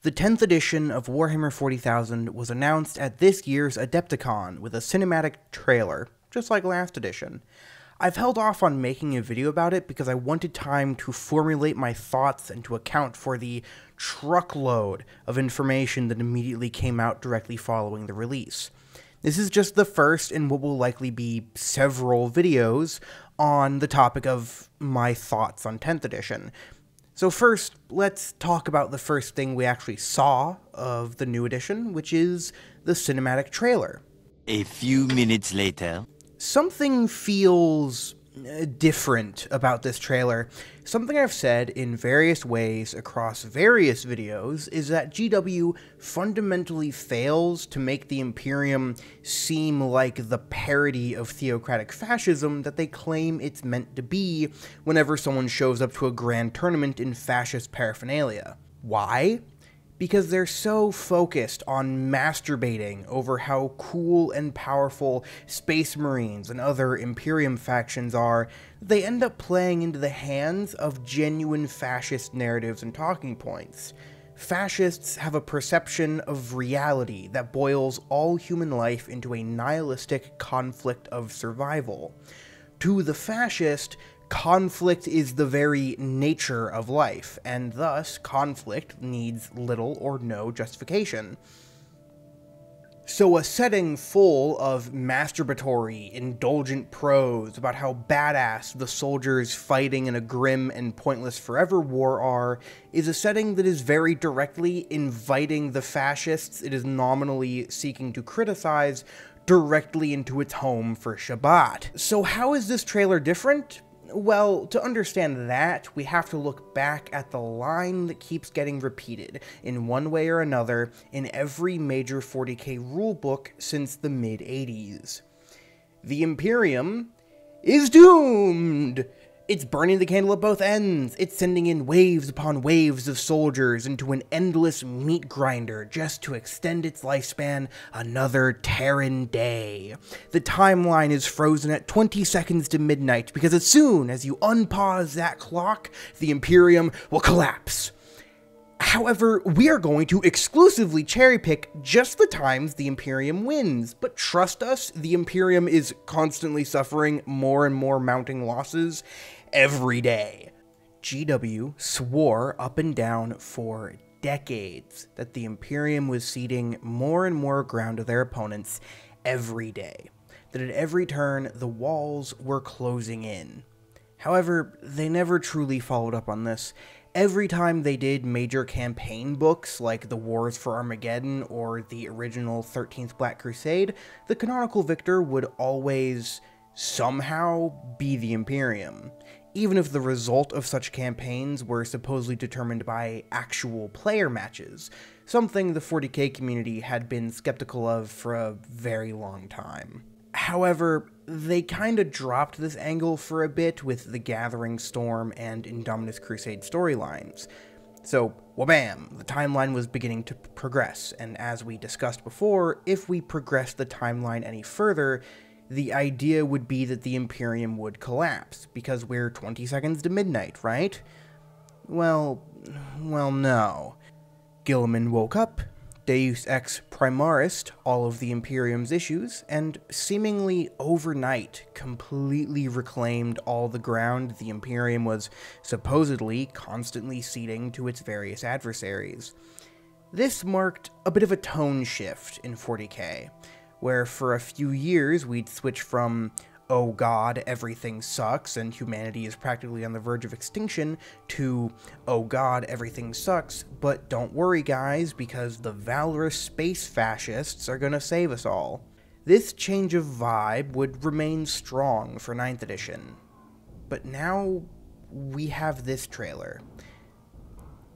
The 10th edition of Warhammer 40,000 was announced at this year's Adepticon with a cinematic trailer, just like last edition. I've held off on making a video about it because I wanted time to formulate my thoughts and to account for the truckload of information that immediately came out directly following the release. This is just the first in what will likely be several videos on the topic of my thoughts on 10th edition. So first, let's talk about the first thing we actually saw of the new edition, which is the cinematic trailer. A few minutes later. Something feels different about this trailer. Something I've said in various ways across various videos is that GW fundamentally fails to make the Imperium seem like the parody of theocratic fascism that they claim it's meant to be whenever someone shows up to a grand tournament in fascist paraphernalia. Why? Because they're so focused on masturbating over how cool and powerful Space Marines and other Imperium factions are, they end up playing into the hands of genuine fascist narratives and talking points. Fascists have a perception of reality that boils all human life into a nihilistic conflict of survival. To the fascist, conflict is the very nature of life, and thus conflict needs little or no justification. So a setting full of masturbatory, indulgent prose about how badass the soldiers fighting in a grim and pointless forever war are, is a setting that is very directly inviting the fascists it is nominally seeking to criticize directly into its home for Shabbat. So how is this trailer different? Well, to understand that, we have to look back at the line that keeps getting repeated, in one way or another, in every major 40k rulebook since the mid-80s. The Imperium is doomed! It's burning the candle at both ends. It's sending in waves upon waves of soldiers into an endless meat grinder just to extend its lifespan another Terran day. The timeline is frozen at 20 seconds to midnight because as soon as you unpause that clock, the Imperium will collapse. However, we are going to exclusively cherry-pick just the times the Imperium wins, but trust us, the Imperium is constantly suffering more and more mounting losses every day. GW swore up and down for decades that the Imperium was ceding more and more ground to their opponents every day, that at every turn the walls were closing in. However, they never truly followed up on this. Every time they did major campaign books like The Wars for Armageddon or the original 13th Black Crusade, the canonical victor would always somehow be the Imperium, even if the result of such campaigns were supposedly determined by actual player matches, something the 40k community had been skeptical of for a very long time. However, they kinda dropped this angle for a bit with the Gathering Storm and Indominus Crusade storylines. So, wabam, the timeline was beginning to progress, and as we discussed before, if we progressed the timeline any further, the idea would be that the Imperium would collapse, because we're 20 seconds to midnight, right? Well, no. Guilliman woke up, Deus Ex Primaris all of the Imperium's issues, and seemingly overnight completely reclaimed all the ground the Imperium was supposedly constantly ceding to its various adversaries. This marked a bit of a tone shift in 40k, where for a few years we'd switch from "oh god, everything sucks and humanity is practically on the verge of extinction," to "oh god, everything sucks, but don't worry guys, because the valorous space fascists are gonna save us all." This change of vibe would remain strong for 9th edition, but now we have this trailer.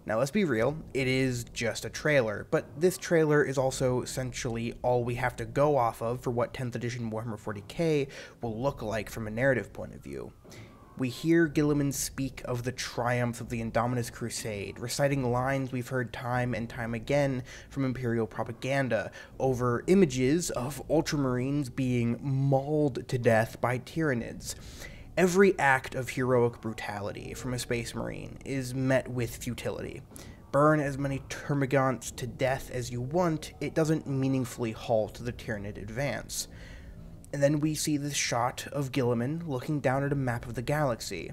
Now let's be real, it is just a trailer, but this trailer is also essentially all we have to go off of for what 10th edition Warhammer 40k will look like from a narrative point of view. We hear Guilliman speak of the triumph of the Indominus Crusade, reciting lines we've heard time and time again from Imperial propaganda over images of Ultramarines being mauled to death by Tyranids. Every act of heroic brutality from a Space Marine is met with futility. burn as many termagants to death as you want, it doesn't meaningfully halt the Tyranid advance. And then we see this shot of Guilliman looking down at a map of the galaxy.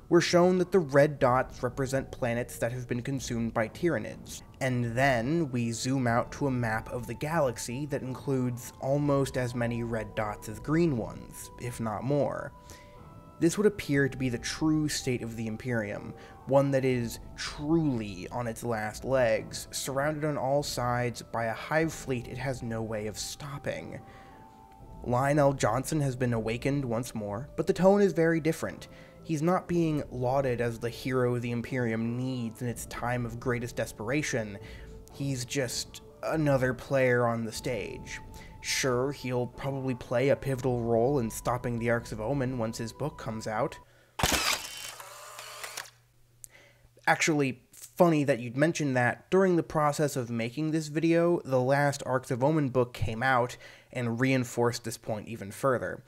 We're shown that the red dots represent planets that have been consumed by Tyranids. And then we zoom out to a map of the galaxy that includes almost as many red dots as green ones, if not more. This would appear to be the true state of the Imperium, one that is truly on its last legs, surrounded on all sides by a hive fleet it has no way of stopping. Lionel Johnson has been awakened once more, but the tone is very different. He's not being lauded as the hero the Imperium needs in its time of greatest desperation. He's just another player on the stage. Sure, he'll probably play a pivotal role in stopping the Arcs of Omen once his book comes out. Actually, funny that you'd mention that. During the process of making this video, the last Arcs of Omen book came out and reinforced this point even further.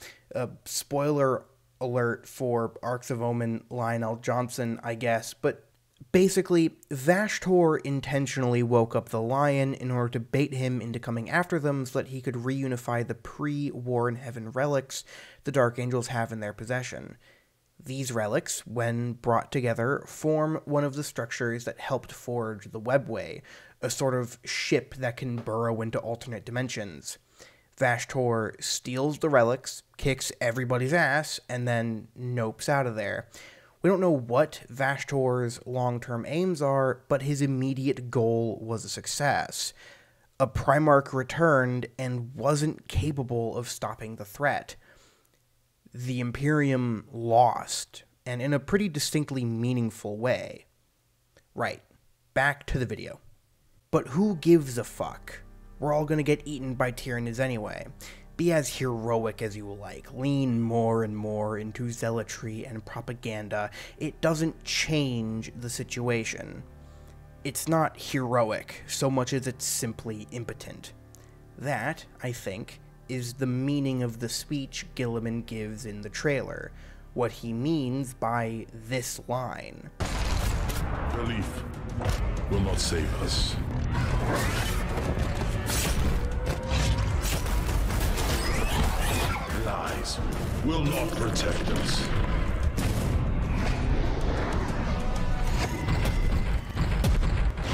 Spoiler alert for Arcs of Omen Lionel Johnson, I guess, but basically, Vashtor intentionally woke up the Lion in order to bait him into coming after them so that he could reunify the pre-War in Heaven relics the Dark Angels have in their possession. These relics, when brought together, form one of the structures that helped forge the Webway, a sort of ship that can burrow into alternate dimensions. Vashtor steals the relics, kicks everybody's ass, and then nopes out of there. We don't know what Vashtor's long-term aims are, but his immediate goal was a success. A Primarch returned and wasn't capable of stopping the threat. The Imperium lost, and in a pretty distinctly meaningful way. Right, back to the video. But who gives a fuck? We're all gonna get eaten by Tyranids anyway. Be as heroic as you like, lean more and more into zealotry and propaganda. It doesn't change the situation. It's not heroic so much as it's simply impotent. That, I think, is the meaning of the speech Guilliman gives in the trailer, what he means by this line. Relief will not save us. Lies will not protect us.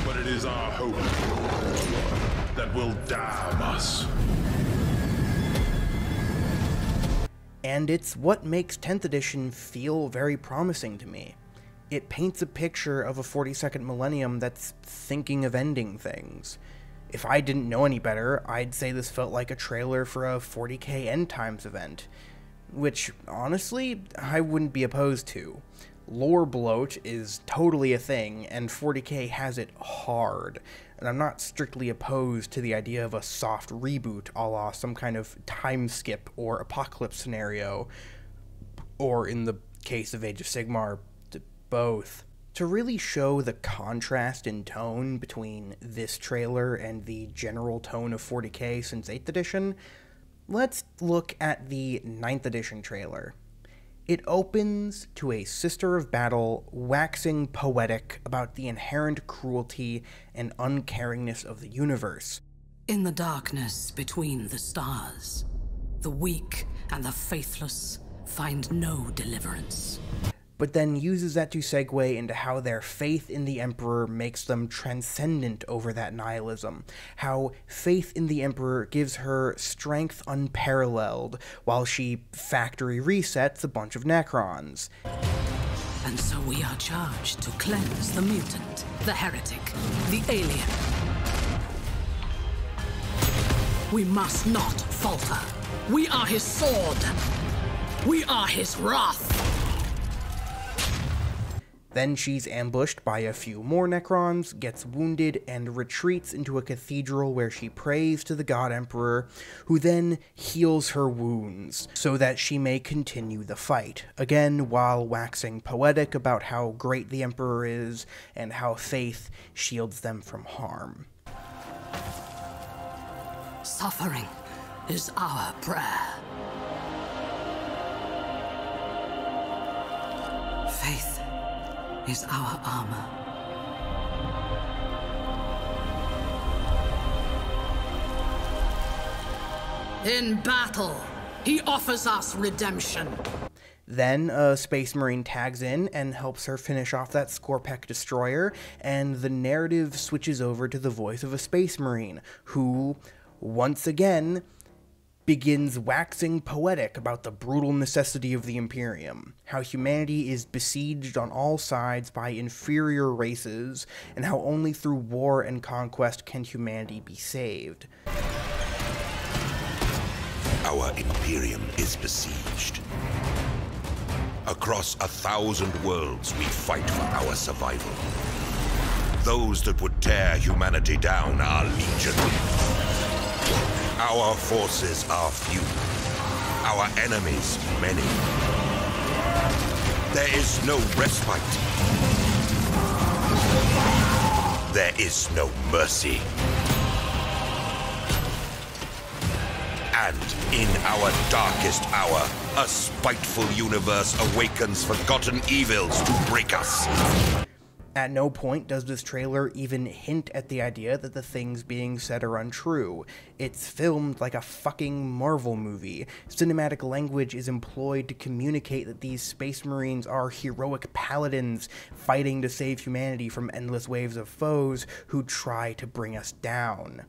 But it is our hope that will damn us. And it's what makes 10th edition feel very promising to me. It paints a picture of a 42nd millennium that's thinking of ending things. If I didn't know any better, I'd say this felt like a trailer for a 40k End Times event. Which, honestly, I wouldn't be opposed to. Lore bloat is totally a thing, and 40k has it hard. And I'm not strictly opposed to the idea of a soft reboot a la some kind of time skip or apocalypse scenario, or in the case of Age of Sigmar, both. To really show the contrast in tone between this trailer and the general tone of 40k since 8th edition, let's look at the 9th edition trailer. It opens to a Sister of Battle waxing poetic about the inherent cruelty and uncaringness of the universe. In the darkness between the stars, the weak and the faithless find no deliverance. But then uses that to segue into how their faith in the Emperor makes them transcendent over that nihilism, how faith in the Emperor gives her strength unparalleled, while she factory resets a bunch of Necrons. And so we are charged to cleanse the mutant, the heretic, the alien. We must not falter. We are his sword. We are his wrath. Then she's ambushed by a few more Necrons, gets wounded, and retreats into a cathedral where she prays to the God Emperor, who then heals her wounds, so that she may continue the fight, again while waxing poetic about how great the Emperor is, and how faith shields them from harm. Suffering is our prayer. Faith is our armor. In battle, he offers us redemption. Then a Space Marine tags in and helps her finish off that Scorpec destroyer, and the narrative switches over to the voice of a Space Marine, who, once again, begins waxing poetic about the brutal necessity of the Imperium, how humanity is besieged on all sides by inferior races, and how only through war and conquest can humanity be saved. Our Imperium is besieged. Across 1,000 worlds, we fight for our survival. Those that would tear humanity down are legion. Our forces are few. Our enemies many. There is no respite. There is no mercy. And in our darkest hour, a spiteful universe awakens forgotten evils to break us. At no point does this trailer even hint at the idea that the things being said are untrue. It's filmed like a fucking Marvel movie. Cinematic language is employed to communicate that these Space Marines are heroic paladins fighting to save humanity from endless waves of foes who try to bring us down.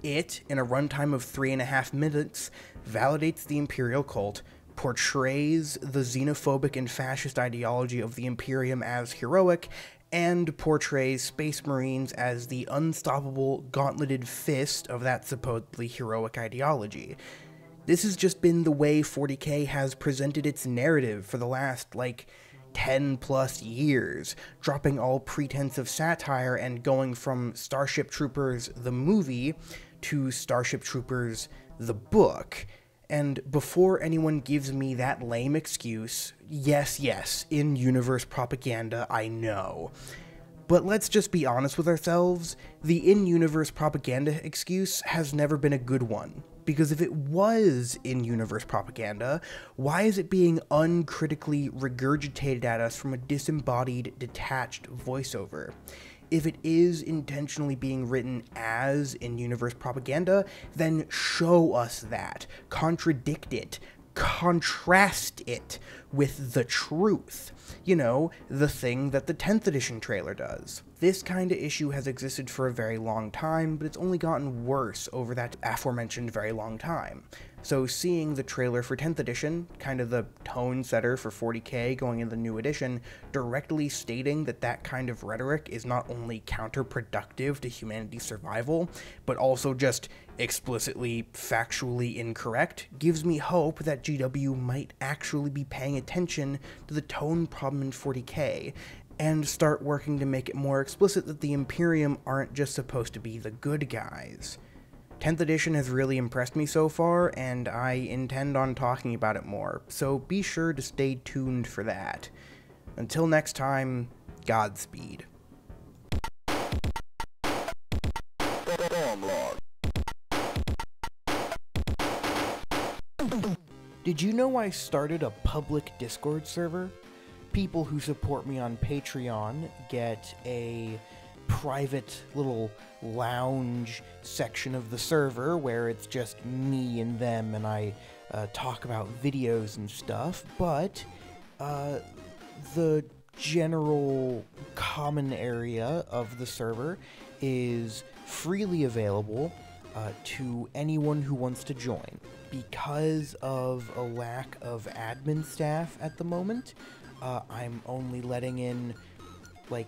It, in a runtime of 3.5 minutes, validates the Imperial cult, portrays the xenophobic and fascist ideology of the Imperium as heroic, and portrays Space Marines as the unstoppable, gauntleted fist of that supposedly heroic ideology. This has just been the way 40K has presented its narrative for the last, 10 plus years, dropping all pretense of satire and going from Starship Troopers the movie to Starship Troopers the book. And before anyone gives me that lame excuse, yes, in-universe propaganda, I know. But let's just be honest with ourselves, the in-universe propaganda excuse has never been a good one. Because if it was in-universe propaganda, why is it being uncritically regurgitated at us from a disembodied, detached voiceover? If it is intentionally being written as in-universe propaganda, then show us that. Contradict it. Contrast it with the truth. You know, the thing that the 10th edition trailer does. This kind of issue has existed for a very long time, but it's only gotten worse over that aforementioned very long time. So seeing the trailer for 10th edition, kind of the tone setter for 40K going in the new edition, directly stating that that kind of rhetoric is not only counterproductive to humanity's survival, but also just explicitly factually incorrect, gives me hope that GW might actually be paying attention to the tone problem in 40K, and start working to make it more explicit that the Imperium aren't just supposed to be the good guys. 10th edition has really impressed me so far, and I intend on talking about it more, so be sure to stay tuned for that. Until next time, Godspeed. Did you know I started a public Discord server? People who support me on Patreon get a private little lounge section of the server where it's just me and them, and I talk about videos and stuff, but the general common area of the server is freely available to anyone who wants to join. Because of a lack of admin staff at the moment, I'm only letting in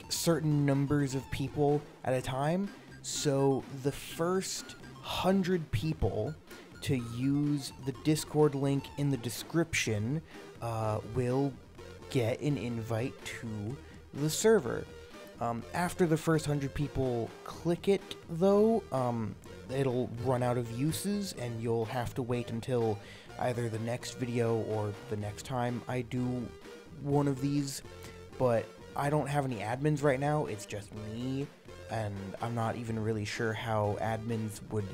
certain numbers of people at a time, so the first 100 people to use the Discord link in the description will get an invite to the server. After the first 100 people click it, though, it'll run out of uses, and you'll have to wait until either the next video or the next time I do one of these, but I don't have any admins right now, it's just me, and I'm not even really sure how admins would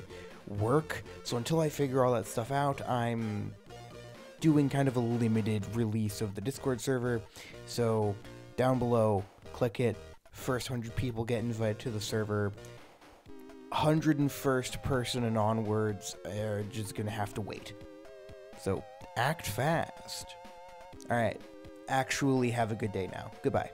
work, so until I figure all that stuff out, I'm doing kind of a limited release of the Discord server. So down below, click it, first 100 people get invited to the server. 101st person and onwards are just gonna have to wait. So, act fast. Alright, actually have a good day now. Goodbye.